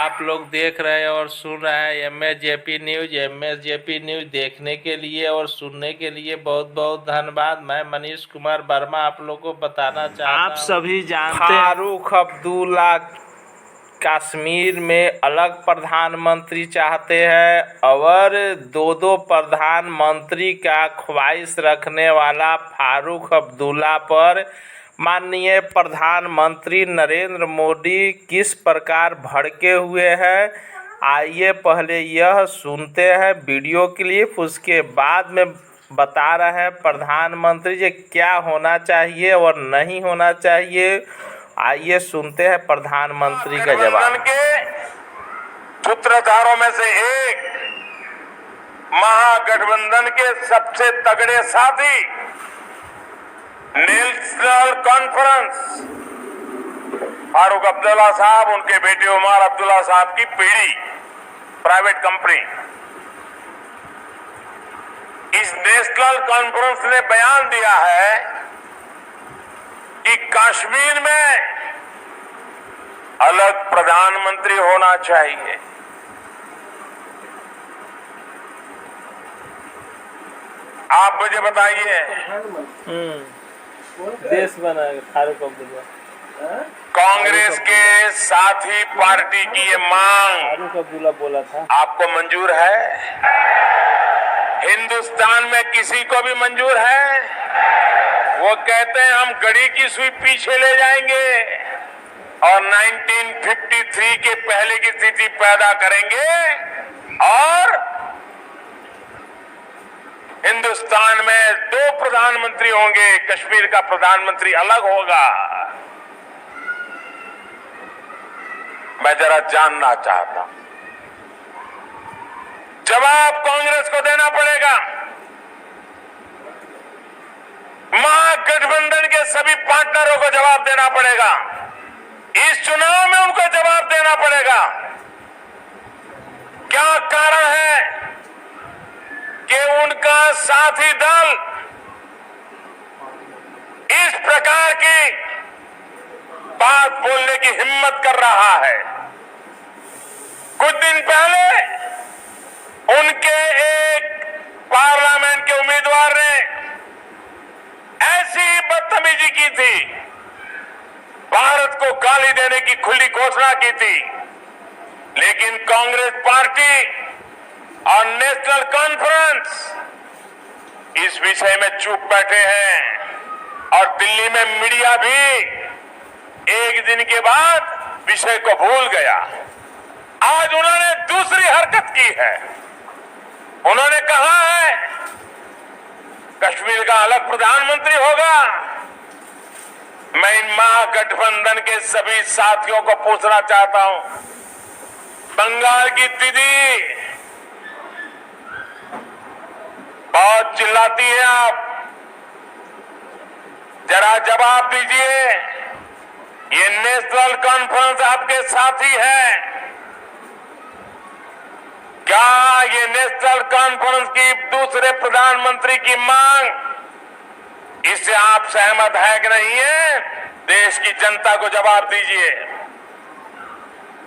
आप लोग देख रहे हैं और सुन रहे हैं एमएसजेपी न्यूज। एमएसजेपी न्यूज देखने के लिए और सुनने के लिए बहुत बहुत धन्यवाद। मैं मनीष कुमार वर्मा आप लोग को बताना चाहता हूं। आप सभी जानते हैं फारूक अब्दुल्ला कश्मीर में अलग प्रधानमंत्री चाहते हैं और दो प्रधानमंत्री का ख्वाहिश रखने वाला फारूक अब्दुल्ला पर माननीय प्रधानमंत्री नरेंद्र मोदी किस प्रकार भड़के हुए हैं, आइए पहले यह सुनते हैं वीडियो क्लिप। उसके बाद में बता रहे हैं प्रधानमंत्री जी क्या होना चाहिए और नहीं होना चाहिए। आइए सुनते हैं प्रधानमंत्री का जवाब। के सूत्रधारों में से एक, महागठबंधन के सबसे तगड़े साथी, नेशनल कॉन्फ्रेंस, फारूक अब्दुल्ला साहब, उनके बेटे उमर अब्दुल्ला साहब की पीढ़ी प्राइवेट कंपनी। इस नेशनल कॉन्फ्रेंस ने बयान दिया है कि कश्मीर में अलग प्रधानमंत्री होना चाहिए। आप मुझे बताइए, देश बना फारूक अब्दुल्ला, कांग्रेस के साथी पार्टी की ये मांग फारूक अब्दुल्ला बोला था आपको मंजूर है? हिंदुस्तान में किसी को भी मंजूर है? वो कहते हैं हम घड़ी की सुई पीछे ले जाएंगे और 1953 के पहले की स्थिति पैदा करेंगे और हिंदुस्तान में दो प्रधानमंत्री होंगे, कश्मीर का प्रधानमंत्री अलग होगा। मैं जरा जानना चाहता हूं, जवाब कांग्रेस को देना पड़ेगा, महागठबंधन के सभी पार्टनरों को जवाब देना पड़ेगा, इस चुनाव में उनको जवाब देना पड़ेगा। क्या कारण है कि उनका साथी दल इस प्रकार की बात बोलने की हिम्मत कर रहा है? कुछ दिन पहले उनके एक पार्लियामेंट के उम्मीदवार ने ऐसी ही बदतमीजी की थी, भारत को गाली देने की खुली घोषणा की थी, लेकिन कांग्रेस पार्टी और नेशनल कॉन्फ्रेंस इस विषय में चुप बैठे हैं और दिल्ली में मीडिया भी एक दिन के बाद विषय को भूल गया। आज उन्होंने दूसरी हरकत की है, उन्होंने कहा है कश्मीर का अलग प्रधानमंत्री होगा। मैं इन महागठबंधन के सभी साथियों को पूछना चाहता हूं, बंगाल की दीदी बहुत चिल्लाती है, आप जरा जवाब दीजिए। ये नेशनल कॉन्फ्रेंस आपके साथी है, क्या ये नेशनल कॉन्फ्रेंस की दूसरे प्रधानमंत्री की मांग, इससे आप सहमत है कि नहीं है? देश की जनता को जवाब दीजिए।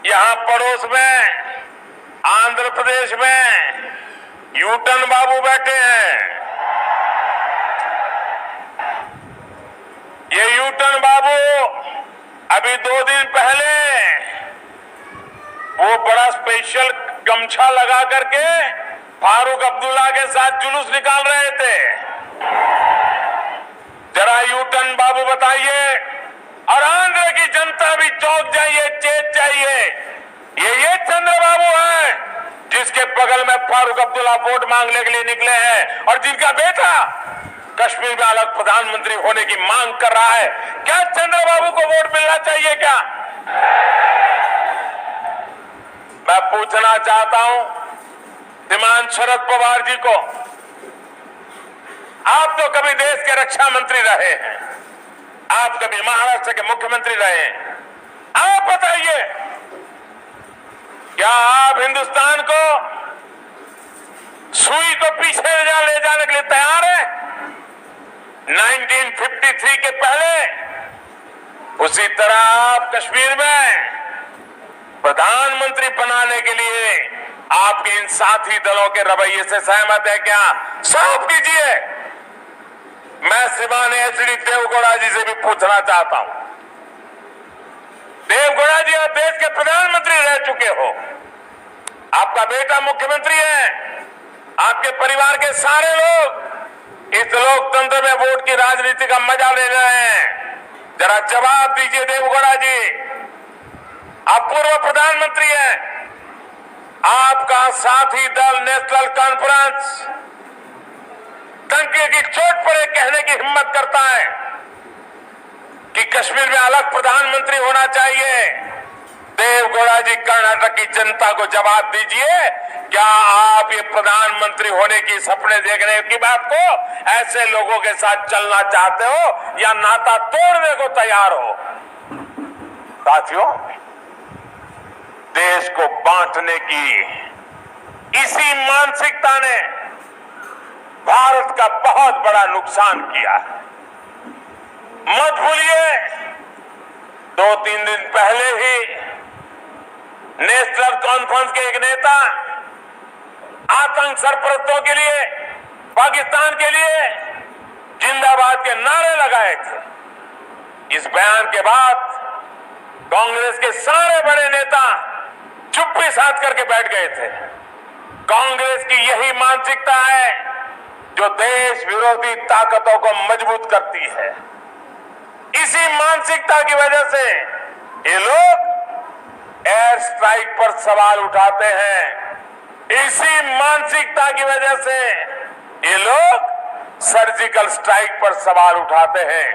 यहां पड़ोस में आंध्र प्रदेश में यूटन बाबू बैठे हैं। ये यूटन बाबू अभी 2 दिन पहले वो बड़ा स्पेशल गमछा लगा करके फारूक अब्दुल्ला के साथ जुलूस निकाल रहे थे। जरा यूटन बाबू बताइए, और आंध्र की जनता भी चौंक जाइए, चेत जाइए, ये चंद्रबाबू है जिसके बगल में फारूक अब्दुल्ला वोट मांगने के लिए निकले हैं और जिनका बेटा कश्मीर में अलग प्रधानमंत्री होने की मांग कर रहा है। क्या चंद्रबाबू को वोट मिलना चाहिए क्या? मैं पूछना चाहता हूं श्रीमान शरद पवार जी को, आप तो कभी देश के रक्षा मंत्री रहे हैं, आप कभी महाराष्ट्र के मुख्यमंत्री रहे हैं, आप बताइए क्या आप हिंदुस्तान को सुई को पीछे ले जाने के लिए तैयार हैं? 1953 के पहले उसी तरह आप कश्मीर में प्रधानमंत्री बनाने के लिए आपके इन साथी दलों के रवैये से सहमत है क्या? साफ कीजिए। मैं श्रीमान एचडी देवगौड़ा जी से भी पूछना चाहता हूं। देवगौड़ा जी, आप देश के प्रधानमंत्री रह चुके हो, आपका बेटा मुख्यमंत्री है, आपके परिवार के सारे लोग इस लोकतंत्र में वोट की राजनीति का मजा ले रहे हैं। जरा जवाब दीजिए देवगौड़ा जी। आप पूर्व प्रधानमंत्री हैं, आपका साथी दल नेशनल कॉन्फ्रेंस डंके की चोट पर कहने की हिम्मत करता है कि कश्मीर में अलग प्रधानमंत्री होना चाहिए। देवगौड़ा जी, कर्नाटक की जनता को जवाब दीजिए, क्या आप ये प्रधानमंत्री होने की सपने देखने की बात को ऐसे लोगों के साथ चलना चाहते हो या नाता तोड़ने को तैयार हो? साथियों, देश को बांटने की इसी मानसिकता ने भारत का बहुत बड़ा नुकसान किया है। मत भूलिए, 2-3 दिन पहले ही नेशनल कॉन्फ्रेंस के एक नेता आतंक सरपरस्तों के लिए, पाकिस्तान के लिए जिंदाबाद के नारे लगाए थे। इस बयान के बाद कांग्रेस के सारे बड़े नेता चुप्पी साध करके बैठ गए थे। कांग्रेस की यही मानसिकता है जो देश विरोधी ताकतों को मजबूत करती है। इसी मानसिकता की वजह से ये लोग एयर स्ट्राइक पर सवाल उठाते हैं। इसी मानसिकता की वजह से ये लोग सर्जिकल स्ट्राइक पर सवाल उठाते हैं,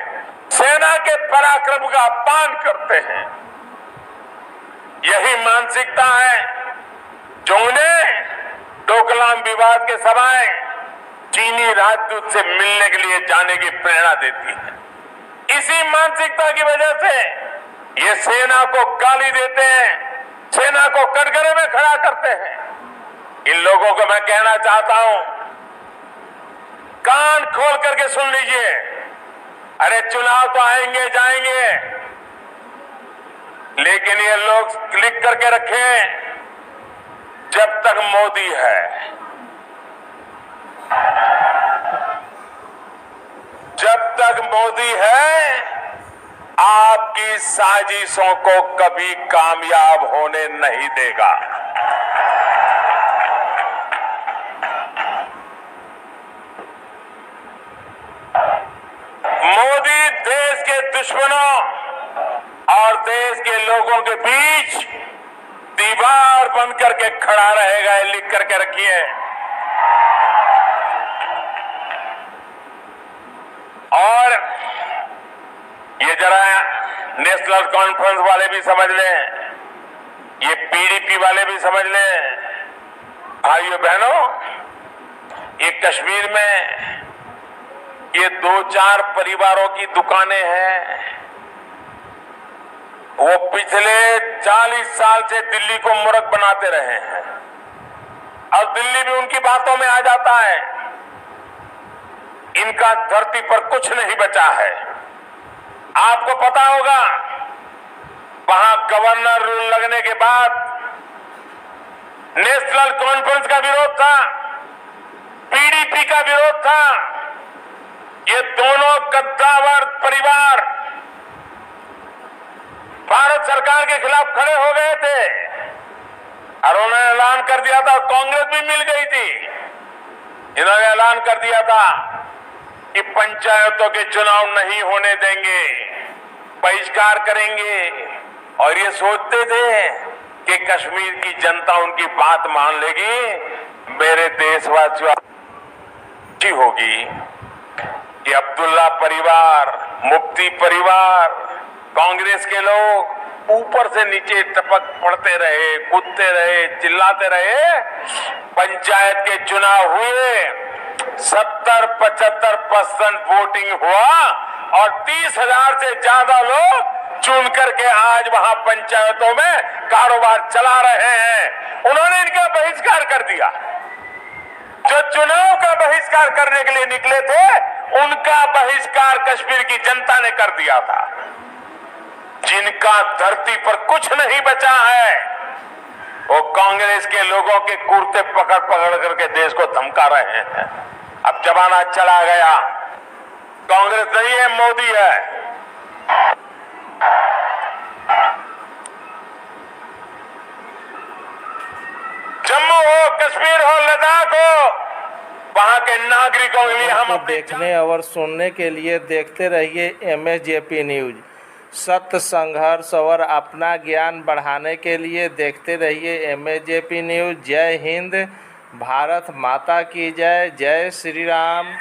सेना के पराक्रम का अपमान करते हैं। यही मानसिकता है जो उन्हें डोकलाम विवाद के समय चीनी राजदूत से मिलने के लिए जाने की प्रेरणा देती है। इसी मानसिकता की वजह से ये सेना को गाली देते हैं, सेना को कटघरे में खड़ा करते हैं। इन लोगों को मैं कहना चाहता हूं, कान खोल करके सुन लीजिए। अरे चुनाव तो आएंगे जाएंगे, लेकिन ये लोग लिख करके रखें, जब तक मोदी है, जब तक मोदी है, आपकी साजिशों को कभी कामयाब होने नहीं देगा। मोदी देश के दुश्मनों और देश के लोगों के बीच दीवार बन करके खड़ा रहेगा, ये लिख करके रखिए। और ये जरा नेशनल कॉन्फ्रेंस वाले भी समझ लें, ये पीडीपी वाले भी समझ लें। भाइयों बहनों, ये कश्मीर में ये 2-4 परिवारों की दुकानें हैं। वो पिछले 40 साल से दिल्ली को मूर्ख बनाते रहे हैं और दिल्ली भी उनकी बातों में आ जाता है। इनका धरती पर कुछ नहीं बचा है। आपको पता होगा, वहां गवर्नर रूल लगने के बाद नेशनल कॉन्फ्रेंस का विरोध था, पीडीपी का विरोध था। ये दोनों कद्दावर परिवार भारत सरकार के खिलाफ खड़े हो गए थे और उन्होंने ऐलान कर दिया था, कांग्रेस भी मिल गई थी। इन्होंने ऐलान कर दिया था कि पंचायतों के चुनाव नहीं होने देंगे, बहिष्कार करेंगे। और ये सोचते थे कि कश्मीर की जनता उनकी बात मान लेगी। मेरे देशवासियों, अच्छी होगी कि अब्दुल्ला परिवार, मुफ्ती परिवार, कांग्रेस के लोग ऊपर से नीचे टपक पड़ते रहे, कूदते रहे, चिल्लाते रहे। पंचायत के चुनाव हुए, 70-75% वोटिंग हुआ और 30,000 से ज्यादा लोग चुन करके आज वहां पंचायतों में कारोबार चला रहे हैं। उन्होंने इनका बहिष्कार कर दिया। जो चुनाव का बहिष्कार करने के लिए निकले थे, उनका बहिष्कार कश्मीर की जनता ने कर दिया था। जिनका धरती पर कुछ नहीं बचा है, वो कांग्रेस के लोगों के कुर्ते पकड़ पकड़ करके देश को धमका रहे हैं। अब जमाना चला गया, कांग्रेस नहीं है, मोदी है। जम्मू हो, कश्मीर हो, लद्दाख हो, वहां के नागरिकों के लिए हम देखने और सुनने के लिए देखते रहिए MSJP न्यूज। सत्य, संघर्ष और अपना ज्ञान बढ़ाने के लिए देखते रहिए MSJP न्यूज। जय हिंद, भारत माता की जय, जय श्री राम।